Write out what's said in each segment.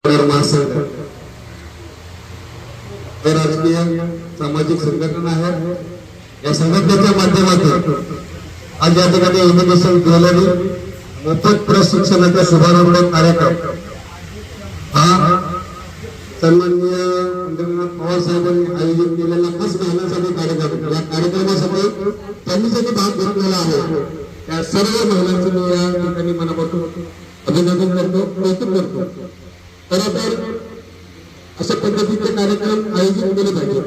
महासंघ राजकीय सामाजिक संघटना आहे। या संघटनेच्या माध्यमातून आज या ठिकाणी एज्युकेशन ज्वेलरी मोफत प्रशिक्षणाचा शुभारंभ कार्यक्रम हा सन्माननीय पंढरीनाथ पवार साहेबांनी आयोजित केलेला खास महिलांसाठी कार्यक्रम। या कार्यक्रमासाठी त्यांनी ज्यांनी भाग घेतलेला आहे त्या सर्व महिलांचं मी या ठिकाणी मनापासून अभिनंदन करतो, कौतुक करतो। खरं तर अशा पद्धतीचे कार्यक्रम आयोजित केले पाहिजे।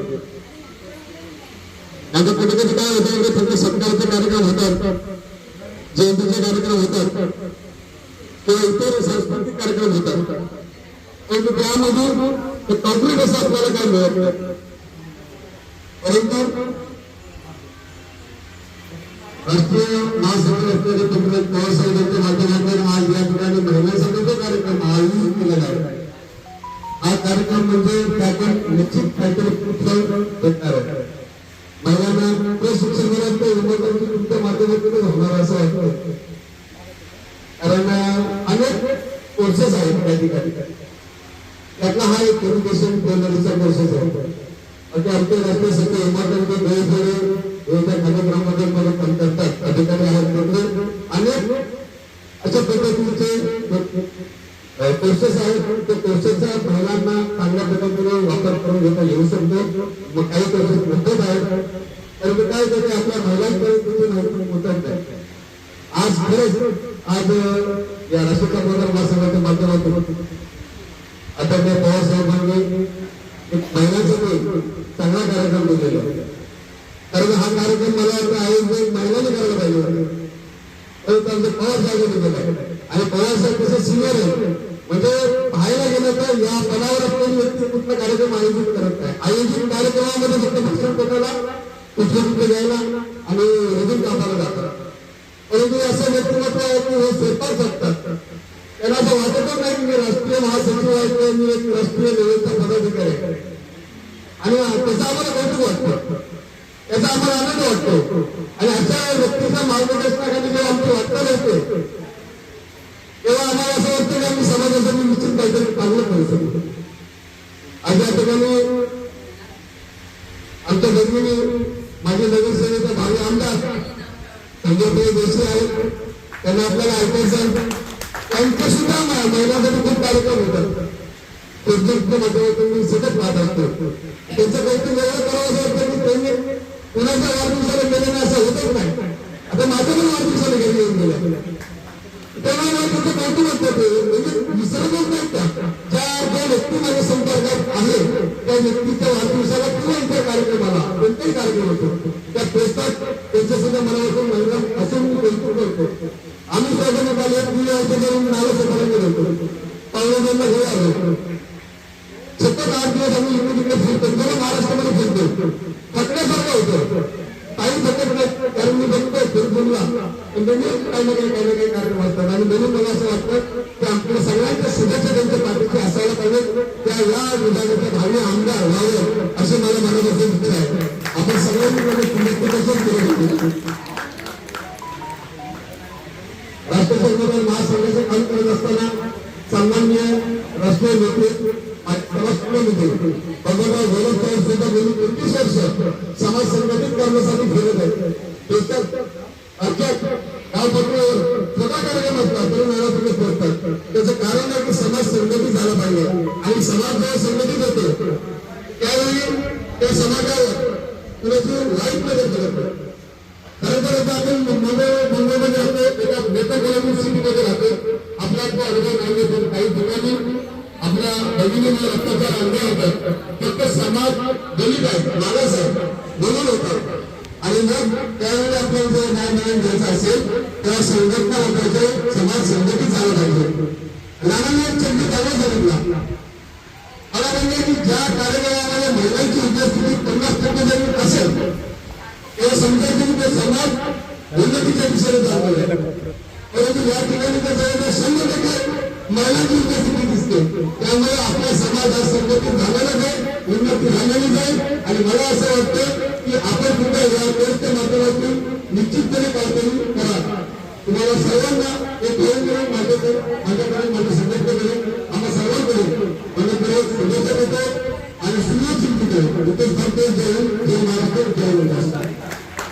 आता कधी कधी काय होतं, फक्त सत्काराचे कार्यक्रम होतात, जयंतीचे कार्यक्रम होतात किंवा इतर सांस्कृतिक कार्यक्रम होतात, परंतु त्यामध्ये कॉन्क्रीट असं आपल्याला काय मिळत नाही। परंतु राष्ट्रीय महासंघ असलेले पंढरीनाथ पवार साहेबांच्या माध्यमातून आज या ठिकाणी महिलांसाठी जो कार्यक्रम आयोजित केलेला आहे, हा कार्यक्रम म्हणजे त्यातून निश्चित काहीतरी भेटणार आहे। महिलांना प्रशिक्षण तुमच्या माध्यमातून होणार असं वाटतं, कारण अनेक कोर्सेस आहेत त्या ठिकाणी। त्यातला हा एक एज्युकेशन ज्वेलरीचा कोर्सेस आहे। आंतरराष्ट्रीय सगळे इमारती कार्यक्रमामध्ये मला काम करतात अधिकारी आहेत, अनेक अशा पद्धतीचे कोर्सेस आहेत। त्या कोर्सेसचा महिलांना चांगल्या पद्धतीने वापर करून घेता येऊ शकतो। मग काही कोर्सेस मोफत आहेत, परंतु काय होते आपल्या महिलांपर्यंत पोहोचत नाही। आज खरंच आज या राष्ट्रीय महासंघाच्या माध्यमातून आता त्या पवार साहेबांनी एक महिलांसाठी चांगला कार्यक्रम दिलेला आहे। कारण हा कार्यक्रम मला वाटतं आयोजन महिलांनी करायला पाहिजे, परंतु आमचे पवार साहेबांनी केला आणि पवार साहेब कसं सिनियर आहे, म्हणजे पाहायला गेलं तर या पदावर असलेली व्यक्ती कुठला कार्यक्रम आयोजित करत नाही। आयोजित कार्यक्रमामध्ये फक्त भाषण करायला, पुष्पगुच्छ द्यायला आणि रजून कापायला जातात, परंतु असं व्यक्तिमत्व आहे की हे स्वतः शकतात। त्यांना असं वाटतच नाही की मी राष्ट्रीय महासचिव आहे किंवा मी एक राष्ट्रीय लेवलचा पदाधिकारी आहे, आणि त्याचा आम्हाला कौतुक वाटतं, त्याचा आम्हाला आनंद वाटतो। आणि अशा व्यक्तीच्या मार्गदर्शनाखाली जेव्हा आमची वाटचाल होते तेव्हा आम्हाला असं वाटतं की आम्ही समाजासाठी निश्चित काहीतरी चांगलं करू शकतो। आज या ठिकाणी आमच्या भगिनी माझे नगरसेवेचा भावी आमदार संजय जोशी आहेत, त्यांना आपल्याला ऐकायचं त्यांचे सुद्धा महिलांसाठी खूप कार्यक्रम होतात। फेसबुकच्या माध्यमातून मी सतत पाहत असतो, त्यांचं काहीतरी वेगळं करावं असं वाटतं की त्यांनी कुणाच्या वाढदिवसाला गेले नाही असं होतच नाही। आता माझ्या पण वाढदिवसाला घरी येऊन गेल्या, तेव्हा मला तुमचं कौतुक वाटतं, म्हणजे विसरतच नाही का ज्या व्यक्ती माझ्या संपर्कात आहे त्या व्यक्तीच्या वाढदिवसाला किंवा इतर कार्यक्रमाला कोणताही कार्यक्रम होतो त्या पोस्टात त्यांच्या सुद्धा मनापासून महिला असं मी कौतुक करतो। आम्ही प्रधान आले नाव सफायला गेलो होतो, पावलेला घरी आलो, सतत 8 दिवस आम्ही इकडे तिकडे फिरतो, तेव्हा महाराष्ट्रामध्ये फिरतो, थकण्यासारखं होतं, काही थकत नाही, कारण मी बघतो फिरपूरला काही ना काही कार्यक्रम असतात। आणि म्हणून मला असं वाटतं की आपल्या सगळ्यांच्या शुभेच्छा त्यांच्या पाठीशी असायला पाहिजे, त्या या विभागाचे भावी आमदार व्हावे असे मला मनापासून इच्छा आहे। आपण सगळ्यांनी शुभेच्छा केली। राष्ट्रसंघाच्या महासंघाचे काम करत असताना सन्माननीय राष्ट्रीय नेते भगवानराव गोलकराव सुद्धा गेली 21 वर्ष समाज संघटित करण्यासाठी फिरत आहेत। अर्थात गावपातळीवर स्वतः कार्यक्रम असतात तरी नाराज करतात, त्याचं कारण आहे की समाज संघटित झाला पाहिजे। आणि समाज जेव्हा संघटित होतो त्यावेळी त्या समाजावर कुणाची वाईट नजर करत खरं तर आपण मुंबईमध्ये राहतो, एका नेता कॉलनी सिटीमध्ये राहतो, आपला तो अनुभव नाही घेतो। काही ठिकाणी आपल्या भगिनीला रक्ताचा अनुभव होतात, फक्त समाज दलित आहे, मागास आहे म्हणून होतात। आणि मग त्यावेळी आपल्याला जर न्याय मिळून घ्यायचा असेल तेव्हा संघटना होताचे, समाज संघटित झाला पाहिजे। लहान चंदी त्याला सांगितला मला म्हणजे की ज्या कार्यक्रमामध्ये महिलांची उपस्थिती 50% जरी असेल तेव्हा समजायचं की ते समाज उन्नतीच्या दिशेने चाललेला आहे, परंतु या ठिकाणी जवळजवळ 100% महिलांची उपस्थिती दिसते। त्यामुळे आपला समाज हा संघटित झालेला जाईल, उन्नती झालेली जाईल। आणि मला असं वाटतं की आपण सुद्धा या कोर्सच्या माध्यमातून निश्चितपणे काहीतरी करा। तुम्हाला सर्वांना एक माझ्याकडे माझ्या संघटनेकडे आम्हा सर्वांकडे होतो आणि सुनियोजित होतो.